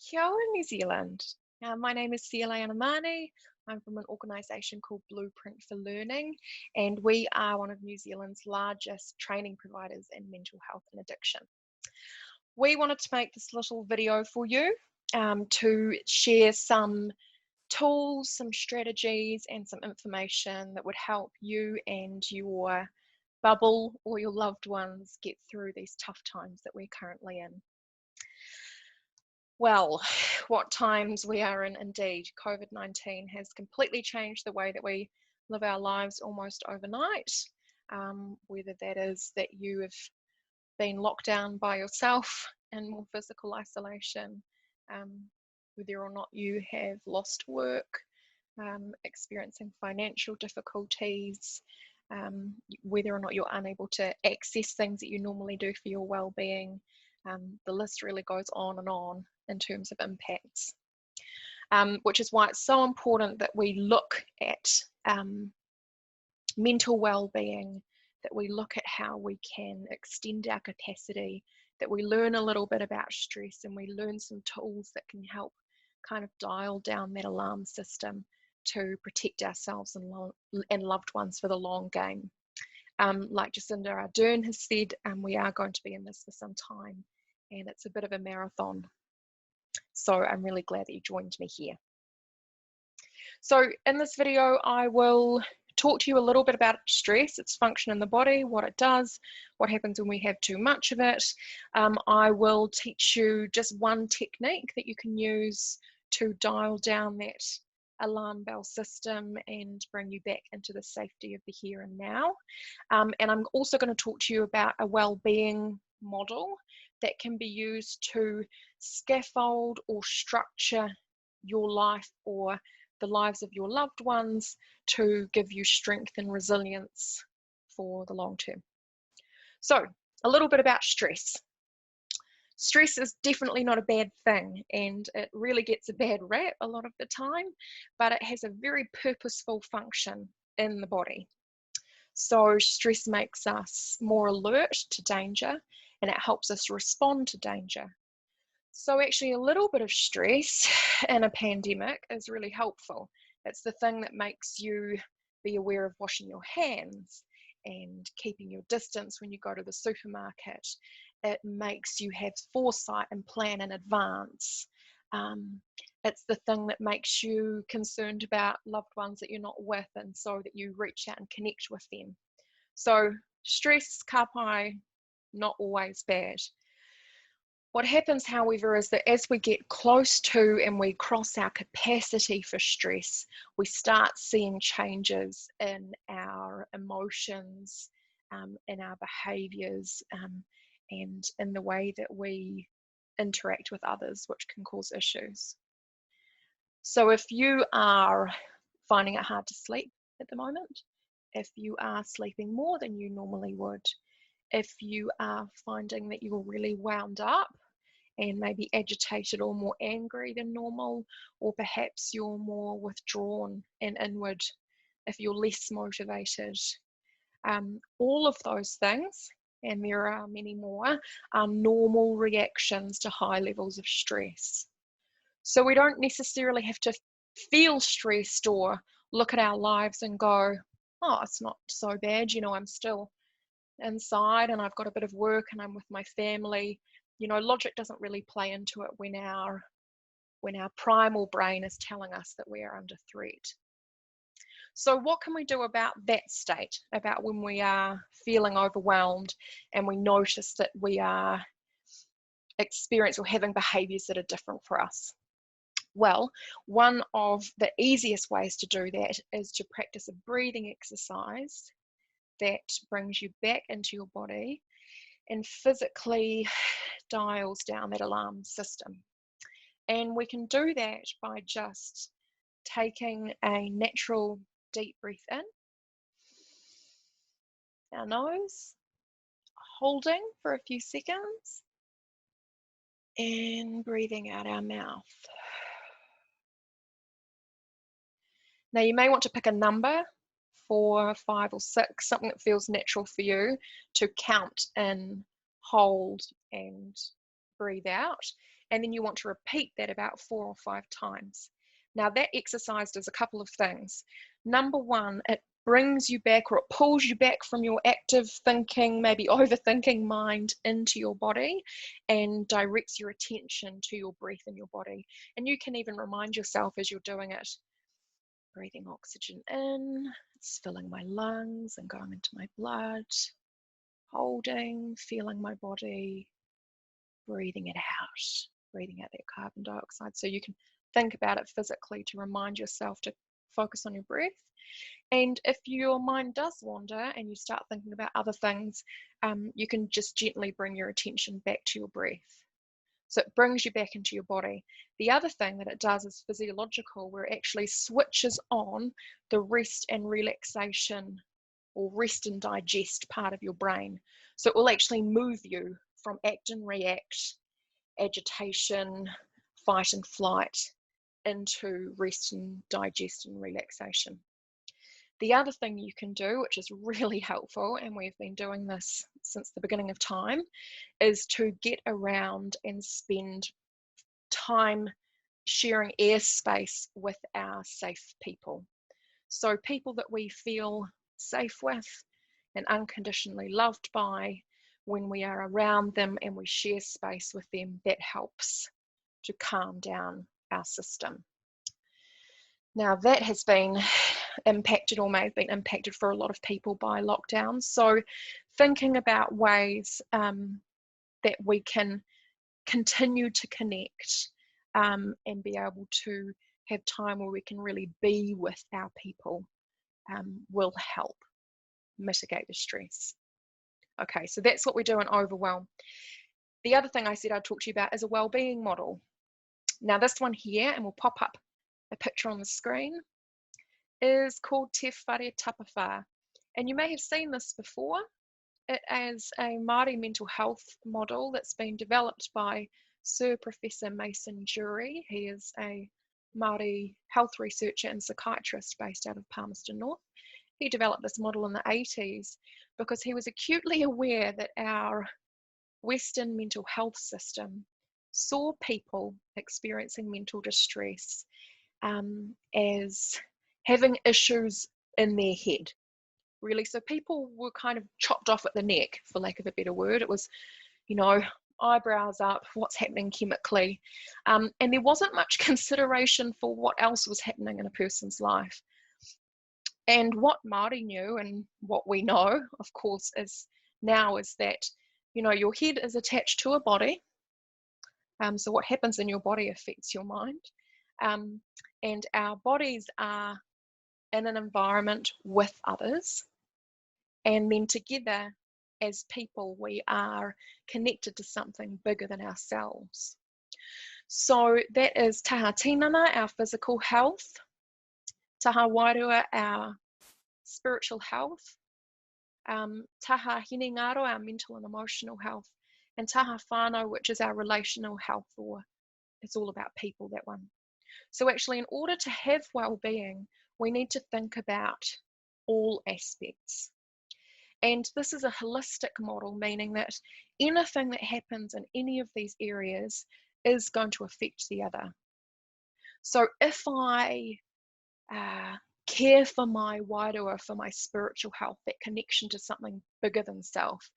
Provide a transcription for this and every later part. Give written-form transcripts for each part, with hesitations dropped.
Kia ora, New Zealand. My name is Sialei Anamani. I'm from an organisation called Blueprint for Learning, and we are one of New Zealand's largest training providers in mental health and addiction. We wanted to make this little video for you to share some tools, some strategies, and some information that would help you and your bubble or your loved ones get through these tough times that we're currently in. Well, what times we are in indeed. Covid-19 has completely changed the way that we live our lives almost overnight. Whether that is that you have been locked down by yourself in more physical isolation, whether or not you have lost work, experiencing financial difficulties, whether or not you're unable to access things that you normally do for your well-being. The list really goes on in terms of impacts, which is why it's so important that we look at mental well-being, that we look at how we can extend our capacity, that we learn a little bit about stress, and we learn some tools that can help kind of dial down that alarm system to protect ourselves and loved ones for the long game. Like Jacinda Ardern has said, we are going to be in this for some time, and it's a bit of a marathon. So I'm really glad that you joined me here. So in this video, I will talk to you a little bit about stress, its function in the body, what it does, what happens when we have too much of it. I will teach you just one technique that you can use to dial down that alarm bell system and bring you back into the safety of the here and now. And I'm also going to talk to you about a well-being model that can be used to scaffold or structure your life or the lives of your loved ones to give you strength and resilience for the long term. So, a little bit about stress. Stress is definitely not a bad thing, and it really gets a bad rap a lot of the time, but it has a very purposeful function in the body. So stress makes us more alert to danger, and it helps us respond to danger. So actually a little bit of stress in a pandemic is really helpful. It's the thing that makes you be aware of washing your hands and keeping your distance when you go to the supermarket. It makes you have foresight and plan in advance. It's the thing that makes you concerned about loved ones that you're not with, and so that you reach out and connect with them. So stress, ka pai, not always bad. What happens, however, is that as we get close to and we cross our capacity for stress, we start seeing changes in our emotions, in our behaviours, and in the way that we interact with others, which can cause issues. So if you are finding it hard to sleep at the moment, if you are sleeping more than you normally would, if you are finding that you're really wound up and maybe agitated or more angry than normal, or perhaps you're more withdrawn and inward, if you're less motivated, all of those things, and there are many more, are normal reactions to high levels of stress. So we don't necessarily have to feel stressed or look at our lives and go, oh, it's not so bad, you know, I'm still inside and I've got a bit of work and I'm with my family. You know, logic doesn't really play into it when our primal brain is telling us that we are under threat. So what can we do about that state, about when we are feeling overwhelmed and we notice that we are experiencing or having behaviours that are different for us? Well, one of the easiest ways to do that is to practice a breathing exercise that brings you back into your body and physically dials down that alarm system. And we can do that by just taking a natural deep breath in our nose, holding for a few seconds, and breathing out our mouth. Now you may want to pick a number, 4, 5, or 6, something that feels natural for you to count in, hold, and breathe out, and then you want to repeat that about 4 or 5 times. Now that exercise does a couple of things. Number one, it brings you back, or it pulls you back from your active thinking, maybe overthinking mind into your body, and directs your attention to your breath in your body. And you can even remind yourself as you're doing it, breathing oxygen in, it's filling my lungs and going into my blood, holding, feeling my body, breathing it out, breathing out that carbon dioxide. So you can think about it physically to remind yourself to focus on your breath. And if your mind does wander and you start thinking about other things, you can just gently bring your attention back to your breath. So it brings you back into your body. The other thing that it does is physiological, where it actually switches on the rest and relaxation, or rest and digest part of your brain. So it will actually move you from act and react, agitation, fight and flight, into rest and digest and relaxation. The other thing you can do, which is really helpful, and we've been doing this since the beginning of time, is to get around and spend time sharing airspace with our safe people. So people that we feel safe with and unconditionally loved by, when we are around them and we share space with them, that helps to calm down our system. Now that has been impacted, or may have been impacted for a lot of people by lockdowns. So thinking about ways that we can continue to connect and be able to have time where we can really be with our people will help mitigate the stress. Okay, so that's what we do in overwhelm. The other thing I said I'd talk to you about is a wellbeing model. Now this one here, and we'll pop up a picture on the screen, is called Te Whare Tapa Whā. And you may have seen this before. It is a Marty mental health model that's been developed by Sir Professor Mason Jury. He is a Māori health researcher and psychiatrist based out of Palmerston North. He developed this model in the 80s because he was acutely aware that our Western mental health system saw people experiencing mental distress as having issues in their head, really. So people were kind of chopped off at the neck, for lack of a better word. It was, you know, eyebrows up, what's happening chemically, and there wasn't much consideration for what else was happening in a person's life. And what Marty knew, and what we know, of course, is that, you know, your head is attached to a body. So what happens in your body affects your mind. And our bodies are in an environment with others. And then together, as people, we are connected to something bigger than ourselves. So that is taha tinana, our physical health, taha wairua, our spiritual health, taha hinengaro, our mental and emotional health, and taha whānau, which is our relational health, or it's all about people, that one. So actually, in order to have well-being, we need to think about all aspects. And this is a holistic model, meaning that anything that happens in any of these areas is going to affect the other. So if I care for my wairua, for my spiritual health, that connection to something bigger than self,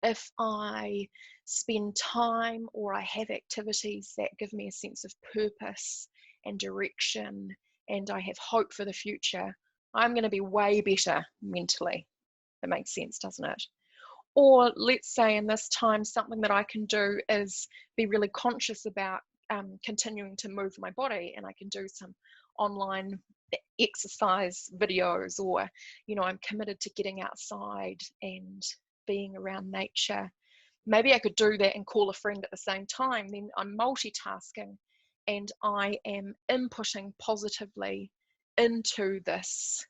if I spend time or I have activities that give me a sense of purpose and direction, and I have hope for the future, I'm going to be way better mentally. That makes sense, doesn't it? Or let's say in this time, something that I can do is be really conscious about continuing to move my body, and I can do some online exercise videos, or, you know, I'm committed to getting outside and being around nature. Maybe I could do that and call a friend at the same time. Then I'm multitasking and I am inputting positively into this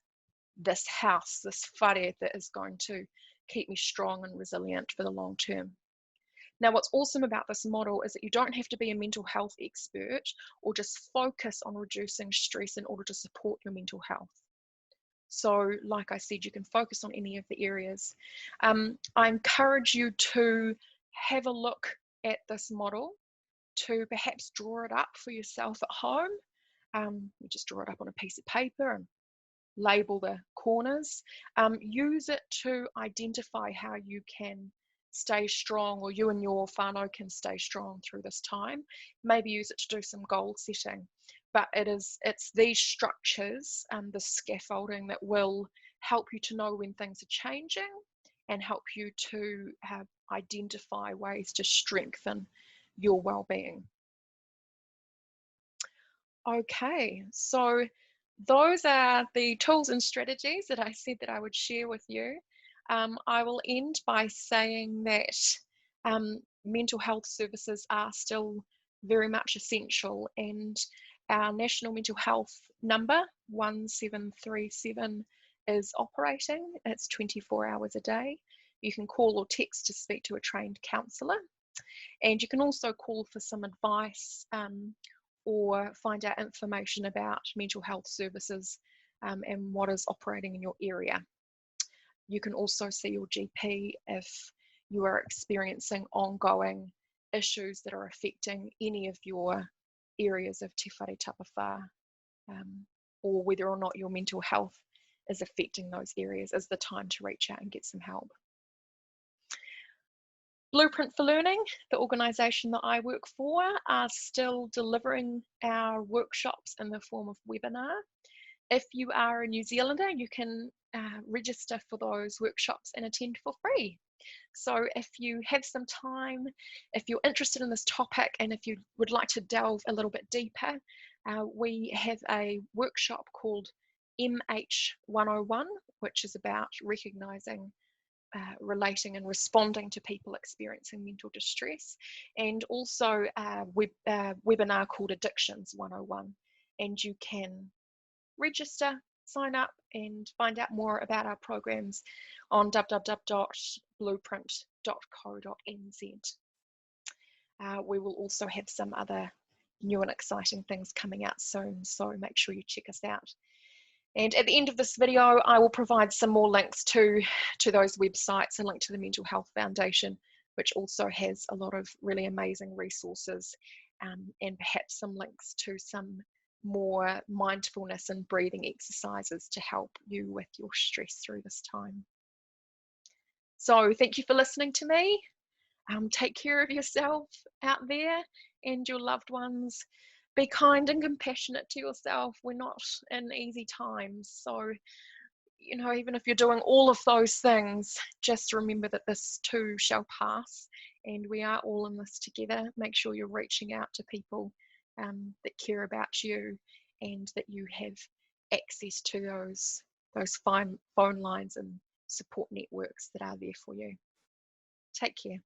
house, this whare that is going to keep me strong and resilient for the long term. Now, what's awesome about this model is that you don't have to be a mental health expert or just focus on reducing stress in order to support your mental health. So, like I said, you can focus on any of the areas. I encourage you to have a look at this model to perhaps draw it up for yourself at home. You just draw it up on a piece of paper and label the corners. Use it to identify how you can stay strong, or you and your whānau can stay strong through this time. Maybe use it to do some goal setting. But it's these structures, the scaffolding, that will help you to know when things are changing and help you to identify ways to strengthen your well-being. Okay, so those are the tools and strategies that I said that I would share with you. I will end by saying that mental health services are still very much essential, and our national mental health number 1737 is operating. It's 24 hours a day. You can call or text to speak to a trained counsellor, and you can also call for some advice or find out information about mental health services and what is operating in your area. You can also see your GP if you are experiencing ongoing issues that are affecting any of your areas of Te Whare Tapa Whā, or whether or not your mental health is affecting those areas. Is the time to reach out and get some help. Blueprint for Learning, the organisation that I work for, are still delivering our workshops in the form of webinar. If you are a New Zealander, you can register for those workshops and attend for free. So if you have some time, if you're interested in this topic, and if you would like to delve a little bit deeper, we have a workshop called MH101, which is about recognising, relating and responding to people experiencing mental distress, and also a webinar called Addictions 101. And you can register, sign up, and find out more about our programs on www.blueprint.co.nz. We will also have some other new and exciting things coming out soon, so make sure you check us out. And at the end of this video, I will provide some more links to those websites, a link to the Mental Health Foundation, which also has a lot of really amazing resources, and perhaps some links to some more mindfulness and breathing exercises to help you with your stress through this time. So thank you for listening to me. Take care of yourself out there and your loved ones. Be kind and compassionate to yourself. We're not in easy times. So, you know, even if you're doing all of those things, just remember that this too shall pass, and we are all in this together. Make sure you're reaching out to people that care about you, and that you have access to those fine phone lines and support networks that are there for you. Take care.